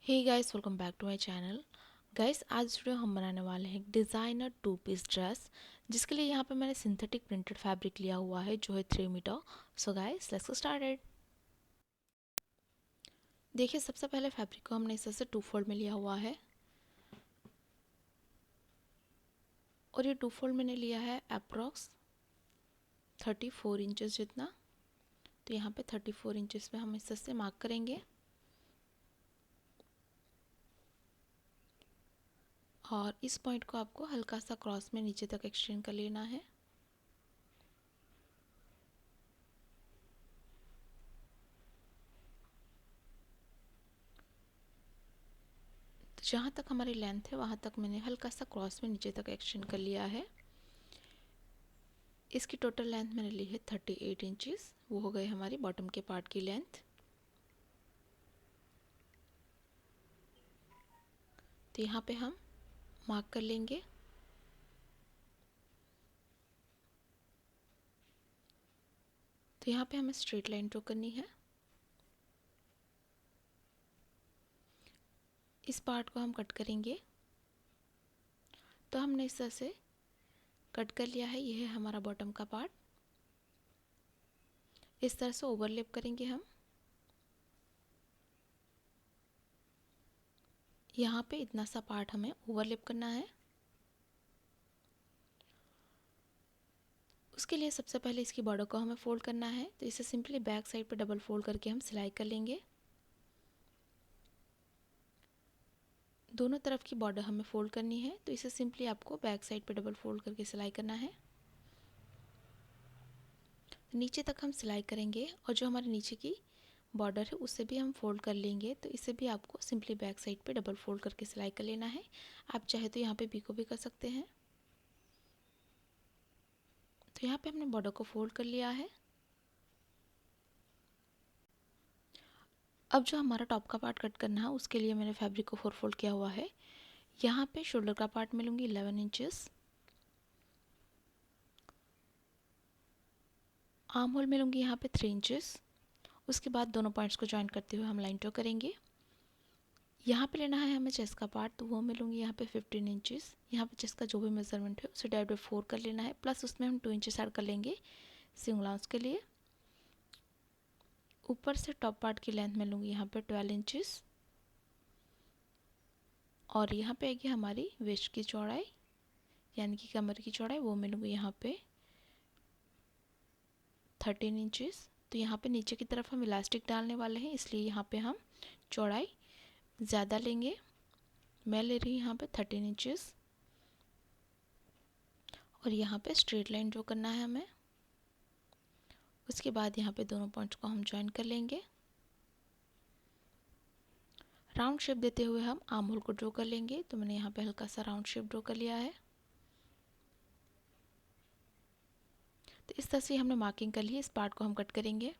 Hey guys, welcome back to my channel. Guys, आज video हम बनाने वाले हैं एक डिज़ाइनर 2 पीस ड्रेस, जिसके लिए यहाँ पे मैंने सिंथेटिक प्रिंटेड फैब्रिक लिया हुआ है जो है 3 metre. So guys, let's get started. देखिए, सबसे पहले फैब्रिक को हमने इस तरह से 2 फोल्ड में लिया हुआ है और ये 2 फोल्ड मैंने लिया है अप्रॉक्स 34 इंचेस जितना। तो यहाँ पे 34 इंचेस में हम इस तरह से मार्क करेंगे और इस पॉइंट को आपको हल्का सा क्रॉस में नीचे तक एक्सटेंड कर लेना है। तो जहाँ तक हमारी लेंथ है वहाँ तक मैंने हल्का सा क्रॉस में नीचे तक एक्सटेंड कर लिया है। इसकी टोटल लेंथ मैंने ली है 38 इंचेस। वो हो गए हमारी बॉटम के पार्ट की लेंथ। तो यहाँ पे हम मार्क कर लेंगे। तो यहाँ पे हमें स्ट्रेट लाइन ड्रॉ करनी है। इस पार्ट को हम कट करेंगे। तो हमने इस तरह से कट कर लिया है। यह है हमारा बॉटम का पार्ट। इस तरह से ओवरलैप करेंगे हम। यहाँ पे इतना सा पार्ट हमें ओवरलैप करना है। उसके लिए सबसे पहले इसकी बॉर्डर को हमें फोल्ड करना है। तो इसे सिंपली बैक साइड पे डबल फोल्ड करके हम सिलाई कर लेंगे। दोनों तरफ की बॉर्डर हमें फोल्ड करनी है। तो इसे सिंपली आपको बैक साइड पे डबल फोल्ड करके सिलाई करना है। नीचे तक हम सिलाई करेंगे और जो हमारे नीचे की बॉर्डर है उसे भी हम फोल्ड कर लेंगे। तो इसे भी आपको सिंपली बैक साइड पे डबल फोल्ड करके सिलाई कर लेना है। आप चाहे तो यहाँ पे पिको भी कर सकते हैं। तो यहाँ पे हमने बॉर्डर को फोल्ड कर लिया है। अब जो हमारा टॉप का पार्ट कट करना है उसके लिए मैंने फैब्रिक को 4 फोल्ड किया हुआ है। यहाँ पे शोल्डर का पार्ट में लूँगी 11 इंचेस, आर्म होल में लूँगी यहाँ पे 3 इंचेस। उसके बाद दोनों पॉइंट्स को ज्वाइन करते हुए हम लाइन ड्रॉ करेंगे। यहाँ पे लेना है हमें चेस्ट का पार्ट, तो वो मैं लूँगी यहाँ पे 15 इंचेस। यहाँ पे चेस्ट का जो भी मेजरमेंट है उसे डिवाइड बाई 4 कर लेना है, प्लस उसमें हम 2 इंचेस ऐड कर लेंगे सीम अलाउंस के लिए। ऊपर से टॉप पार्ट की लेंथ में लूँगी यहाँ पे 12 इंचेस और यहाँ पे आएगी हमारी वेस्ट की चौड़ाई यानी कि कमर की चौड़ाई, वो मैं लूँगी यहाँ पे 13 इंचेस। तो यहाँ पे नीचे की तरफ हम इलास्टिक डालने वाले हैं, इसलिए यहाँ पे हम चौड़ाई ज़्यादा लेंगे। मैं ले रही हूँ यहाँ पे 13 इंचेस और यहाँ पे स्ट्रेट लाइन ड्रॉ करना है हमें। उसके बाद यहाँ पे दोनों पॉइंट्स को हम ज्वाइन कर लेंगे। राउंड शेप देते हुए हम आर्म होल को ड्रॉ कर लेंगे। तो मैंने यहाँ पे हल्का सा राउंड शेप ड्रॉ कर लिया है। तो इस तरह से हमने मार्किंग कर ली है। इस पार्ट को हम कट करेंगे।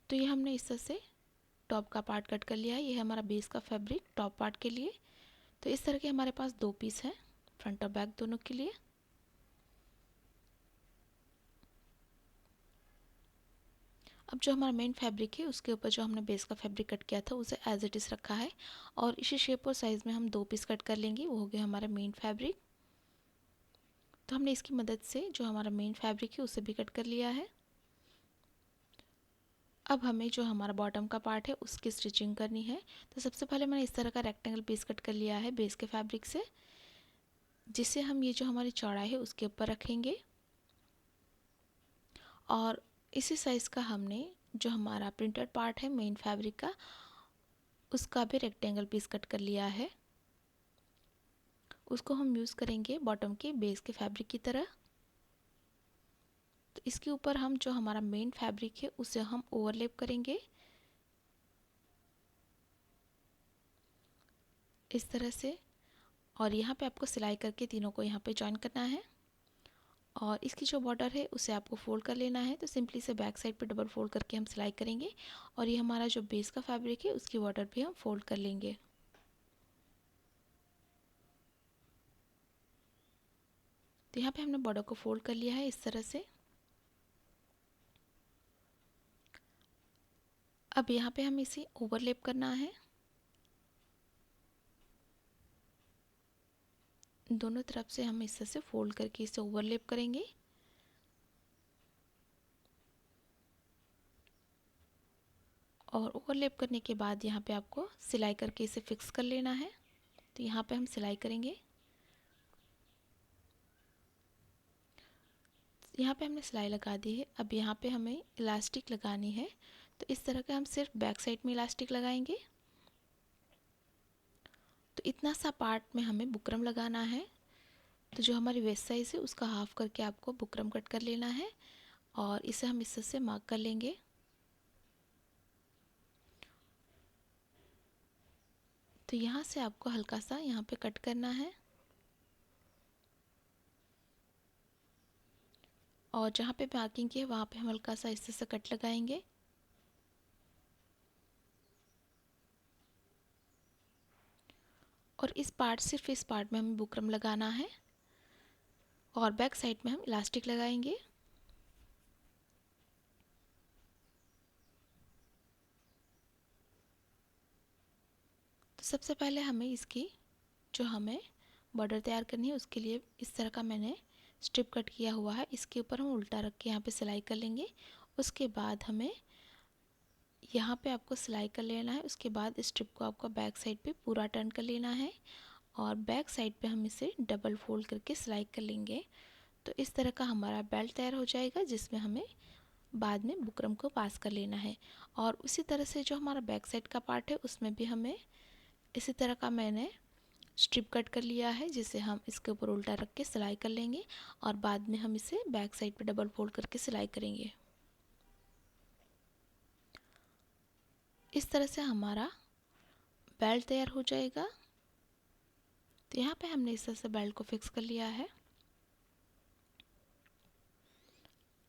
तो ये हमने इस तरह से टॉप का पार्ट कट कर लिया है। ये है हमारा बेस का फैब्रिक टॉप पार्ट के लिए। तो इस तरह के हमारे पास 2 पीस हैं, फ्रंट और बैक दोनों के लिए। अब जो हमारा मेन फैब्रिक है उसके ऊपर जो हमने बेस का फैब्रिक कट किया था उसे एज इट इज़ रखा है और इसी शेप और साइज़ में हम 2 पीस कट कर लेंगे। वो हो गया हमारा मेन फैब्रिक। तो हमने इसकी मदद से जो हमारा मेन फैब्रिक है उसे भी कट कर लिया है। अब हमें जो हमारा बॉटम का पार्ट है उसकी स्टिचिंग करनी है। तो सबसे पहले मैंने इस तरह का रेक्टेंगल पीस कट कर लिया है बेस के फैब्रिक से, जिसे हम ये जो हमारी चौड़ाई है उसके ऊपर रखेंगे और इसी साइज़ का हमने जो हमारा प्रिंटेड पार्ट है मेन फैब्रिक का उसका भी रेक्टेंगल पीस कट कर लिया है। उसको हम यूज़ करेंगे बॉटम के बेस के फैब्रिक की तरह। तो इसके ऊपर हम जो हमारा मेन फैब्रिक है उसे हम ओवरलैप करेंगे इस तरह से। और यहाँ पे आपको सिलाई करके तीनों को यहाँ पे जॉइन करना है और इसकी जो बॉर्डर है उसे आपको फोल्ड कर लेना है। तो सिंपली से बैक साइड पे डबल फोल्ड करके हम सिलाई करेंगे और ये हमारा जो बेस का फैब्रिक है उसकी बॉर्डर भी हम फोल्ड कर लेंगे। तो यहाँ पे हमने बॉर्डर को फोल्ड कर लिया है इस तरह से। अब यहाँ पे हमें इसे ओवरलैप करना है। दोनों तरफ से हम इस तरह से फोल्ड करके इसे ओवरलैप करेंगे। और ओवरलैप करने के बाद यहाँ पे आपको सिलाई करके इसे फिक्स कर लेना है। तो यहाँ पे हम सिलाई करेंगे। यहाँ पे हमने सिलाई लगा दी है। अब यहाँ पे हमें इलास्टिक लगानी है। तो इस तरह का हम सिर्फ बैक साइड में इलास्टिक लगाएंगे। तो इतना सा पार्ट में हमें बुकरम लगाना है। तो जो हमारी वेस्ट साइज है उसका हाफ करके आपको बुकरम कट कर लेना है और इसे हम इस तरह से मार्क कर लेंगे। तो यहाँ से आपको हल्का सा यहाँ पे कट करना है और जहाँ पे मार्किंग की है वहाँ पे हम हल्का सा इस तरह से कट लगाएंगे। और इस पार्ट सिर्फ इस पार्ट में हमें बुकरम लगाना है और बैक साइड में हम इलास्टिक लगाएंगे। तो सबसे पहले हमें इसकी जो हमें बॉर्डर तैयार करनी है उसके लिए इस तरह का मैंने स्ट्रिप कट किया हुआ है। इसके ऊपर हम उल्टा रख के यहाँ पे सिलाई कर लेंगे। उसके बाद हमें यहाँ पे आपको सिलाई कर लेना है। उसके बाद स्ट्रिप को आपको बैक साइड पे पूरा टर्न कर लेना है और बैक साइड पे हम इसे डबल फोल्ड करके सिलाई कर लेंगे। तो इस तरह का हमारा बेल्ट तैयार हो जाएगा जिसमें हमें बाद में बुकरम को पास कर लेना है। और उसी तरह से जो हमारा बैक साइड का पार्ट है उसमें भी हमें इसी तरह का मैंने स्ट्रिप कट कर लिया है जिसे हम इसके ऊपर उल्टा रख के सिलाई कर लेंगे और बाद में हम इसे बैक साइड पे डबल फोल्ड करके सिलाई करेंगे। इस तरह से हमारा बेल्ट तैयार हो जाएगा। तो यहाँ पे हमने इस तरह से बेल्ट को फिक्स कर लिया है।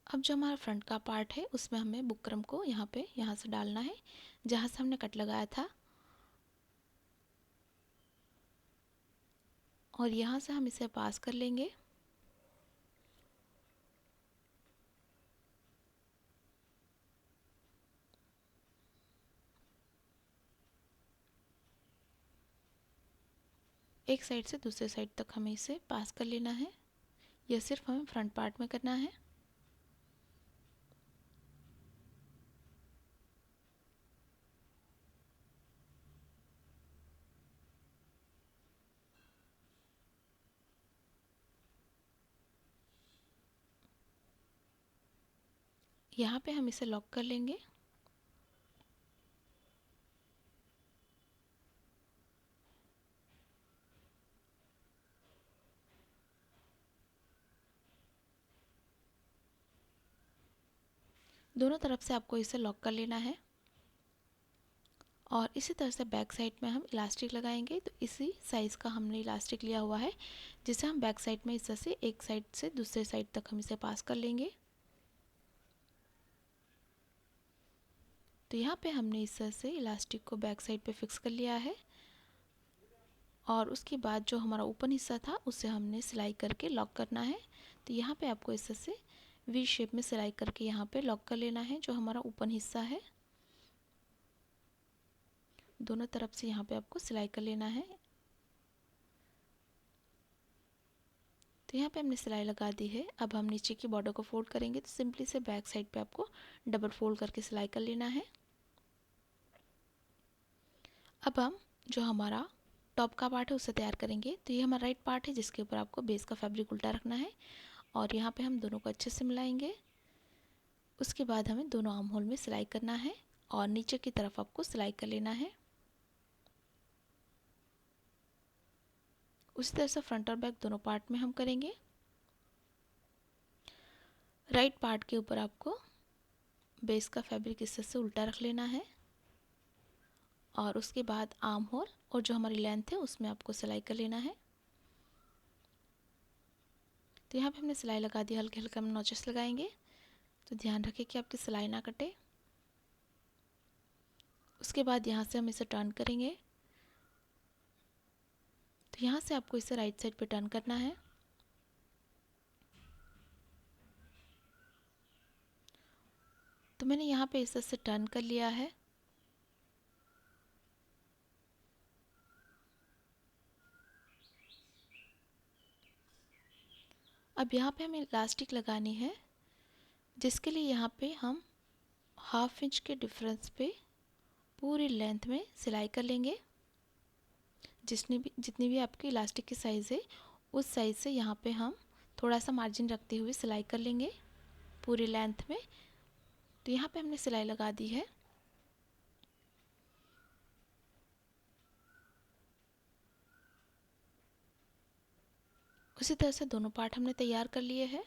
अब जो हमारा फ्रंट का पार्ट है उसमें हमें बुकरम को यहाँ से डालना है जहाँ से हमने कट लगाया था और यहाँ से हम इसे पास कर लेंगे। एक साइड से दूसरे साइड तक हमें इसे पास कर लेना है। यह सिर्फ हमें फ्रंट पार्ट में करना है। यहाँ पे हम इसे लॉक कर लेंगे। दोनों तरफ से आपको इसे लॉक कर लेना है और इसी तरह से बैक साइड में हम इलास्टिक लगाएंगे। तो इसी साइज़ का हमने इलास्टिक लिया हुआ है जिसे हम बैक साइड में इस तरह से एक साइड से दूसरे साइड तक हम इसे पास कर लेंगे। तो यहाँ पे हमने इस तरह से इलास्टिक को बैक साइड पे फिक्स कर लिया है और उसके बाद जो हमारा ओपन हिस्सा था उसे हमने सिलाई करके लॉक करना है। तो यहाँ पे आपको इस तरह से वी शेप में सिलाई करके यहाँ पे लॉक कर लेना है जो हमारा ओपन हिस्सा है। दोनों तरफ से यहाँ पे आपको सिलाई कर लेना है। तो यहाँ पे हमने सिलाई लगा दी है। अब हम नीचे की बॉर्डर को फोल्ड करेंगे। तो सिंपली से बैक साइड पे आपको डबल फोल्ड करके सिलाई कर लेना है। अब हम जो हमारा टॉप का पार्ट है उसे तैयार करेंगे। तो ये हमारा राइट पार्ट है जिसके ऊपर आपको बेस का फैब्रिक उल्टा रखना है और यहाँ पे हम दोनों को अच्छे से मिलाएंगे। उसके बाद हमें दोनों आर्म होल में सिलाई करना है और नीचे की तरफ आपको सिलाई कर लेना है। उसी तरह से फ्रंट और बैक दोनों पार्ट में हम करेंगे। राइट पार्ट के ऊपर आपको बेस का फैब्रिक इस तरह से उल्टा रख लेना है और उसके बाद आर्म होल और जो हमारी लेंथ है उसमें आपको सिलाई कर लेना है। तो यहाँ पे हमने सिलाई लगा दी। हल्के हल्के हम नॉचेस लगाएंगे। तो ध्यान रखें कि आपकी सिलाई ना कटे। उसके बाद यहाँ से हम इसे टर्न करेंगे। तो यहाँ से आपको इसे राइट साइड पे टर्न करना है। तो मैंने यहाँ पे इस तरह से टर्न कर लिया है। अब यहाँ पे हमें इलास्टिक लगानी है, जिसके लिए यहाँ पे हम 1/2 इंच के डिफरेंस पे पूरी लेंथ में सिलाई कर लेंगे। जितनी भी आपकी इलास्टिक की साइज़ है उस साइज़ से यहाँ पे हम थोड़ा सा मार्जिन रखते हुए सिलाई कर लेंगे पूरी लेंथ में। तो यहाँ पे हमने सिलाई लगा दी है। उसी तरह से दोनों पार्ट हमने तैयार कर लिए हैं।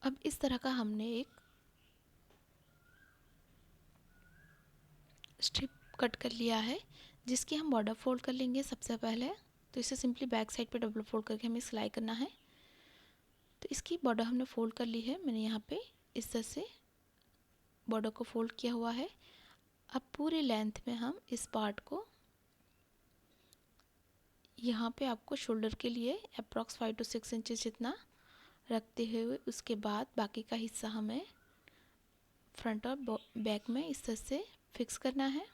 अब इस तरह का हमने एक स्ट्रिप कट कर लिया है, जिसकी हम बॉर्डर फोल्ड कर लेंगे सबसे पहले। तो इसे सिंपली बैक साइड पे डबल फोल्ड करके हमें सिलाई करना है। तो इसकी बॉर्डर हमने फोल्ड कर ली है। मैंने यहाँ पे इस तरह से बॉर्डर को फोल्ड किया हुआ है। अब पूरी लेंथ में हम इस पार्ट को यहाँ पे आपको शोल्डर के लिए अप्रॉक्स 5 to 6 इंचेस जितना रखते हुए उसके बाद बाकी का हिस्सा हमें फ्रंट और बैक में इस तरह से फिक्स करना है।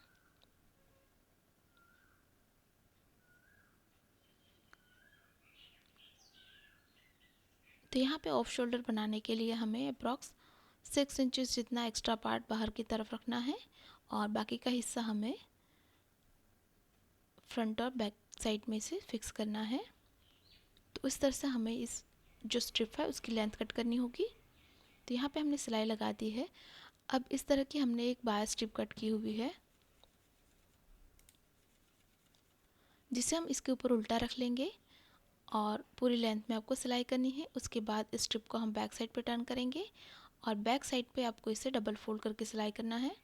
तो यहाँ पे ऑफ शोल्डर बनाने के लिए हमें अप्रॉक्स 6 इंचेस जितना एक्स्ट्रा पार्ट बाहर की तरफ रखना है और बाकी का हिस्सा हमें फ्रंट और बैक साइड में से फिक्स करना है। तो इस तरह से हमें इस जो स्ट्रिप है उसकी लेंथ कट करनी होगी। तो यहाँ पे हमने सिलाई लगा दी है। अब इस तरह की हमने एक बाया स्ट्रिप कट की हुई है, जिसे हम इसके ऊपर उल्टा रख लेंगे और पूरी लेंथ में आपको सिलाई करनी है। उसके बाद इस स्ट्रिप को हम बैक साइड पे टर्न करेंगे और बैक साइड पे आपको इसे डबल फोल्ड करके सिलाई करना है।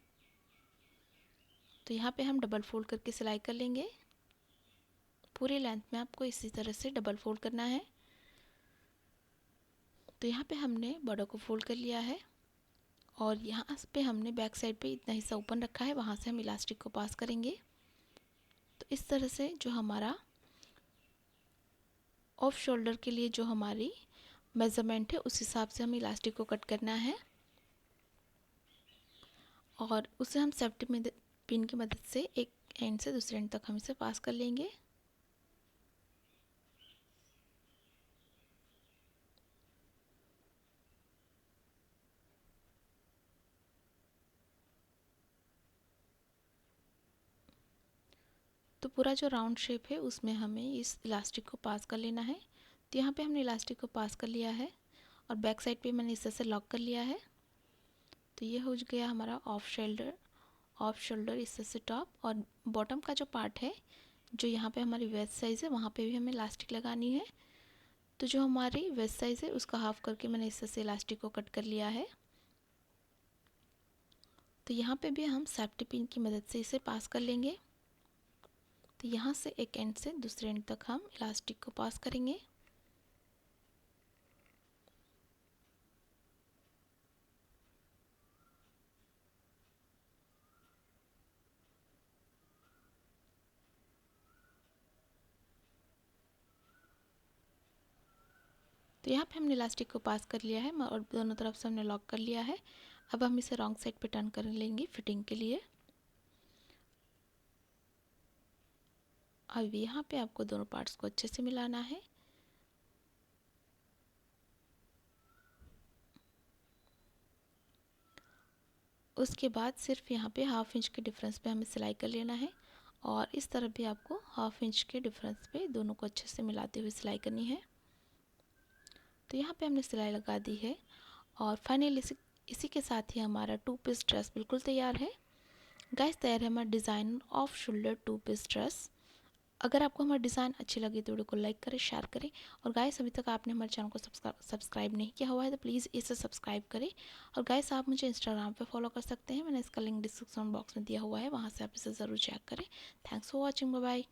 तो यहाँ पे हम डबल फोल्ड करके सिलाई कर लेंगे। पूरी लेंथ में आपको इसी तरह से डबल फोल्ड करना है। तो यहाँ पे हमने बॉर्डर को फोल्ड कर लिया है और यहाँ पे हमने बैक साइड पे इतना हिस्सा ओपन रखा है, वहाँ से हम इलास्टिक को पास करेंगे। तो इस तरह से जो हमारा ऑफ शोल्डर के लिए जो हमारी मेज़रमेंट है उस हिसाब से हमें इलास्टिक को कट करना है और उसे हम सेफ्टी पिन की मदद से एक एंड से दूसरे एंड तक हम इसे पास कर लेंगे। तो पूरा जो राउंड शेप है उसमें हमें इस इलास्टिक को पास कर लेना है। तो यहाँ पे हमने इलास्टिक को पास कर लिया है और बैक साइड पे मैंने इस तरह से लॉक कर लिया है। तो ये हो गया हमारा ऑफ शोल्डर इस तरह से टॉप। और बॉटम का जो पार्ट है, जो यहाँ पे हमारी वेस्ट साइज़ है, वहाँ पे भी हमें इलास्टिक लगानी है। तो जो हमारी वेस्ट साइज़ है उसका हाफ करके मैंने इस तरह से इलास्टिक को कट कर लिया है। तो यहाँ पे भी हम सेफ्टी पिन की मदद से इसे पास कर लेंगे। तो यहाँ से एक एंड से दूसरे एंड तक हम इलास्टिक को पास करेंगे। तो यहाँ पे हमने इलास्टिक को पास कर लिया है और दोनों तरफ से हमने लॉक कर लिया है। अब हम इसे रॉन्ग साइड पे टर्न कर लेंगे फिटिंग के लिए। अब यहाँ पे आपको दोनों पार्ट्स को अच्छे से मिलाना है। उसके बाद सिर्फ यहाँ पे 1/2 इंच के डिफरेंस पे हमें सिलाई कर लेना है और इस तरफ भी आपको 1/2 इंच के डिफरेंस पे दोनों को अच्छे से मिलाते हुए सिलाई करनी है। तो यहाँ पे हमने सिलाई लगा दी है और फाइनली इसी के साथ ही हमारा 2 पीस ड्रेस बिल्कुल तैयार है। गाइस, तैयार है हमारा design off shoulder 2 piece dress. अगर आपको हमारा डिज़ाइन अच्छी लगी तो वीडियो को लाइक करें, शेयर करें और गाइस अभी तक आपने हमारे चैनल को सब्सक्राइब नहीं किया हुआ है तो प्लीज़ इसे सब्सक्राइब करें। और गाइस, आप मुझे इंस्टाग्राम पे फॉलो कर सकते हैं, मैंने इसका लिंक डिस्क्रिप्शन बॉक्स में दिया हुआ है, वहाँ से आप इसे ज़रूर चेक करें। Thanks for watching, bye bye.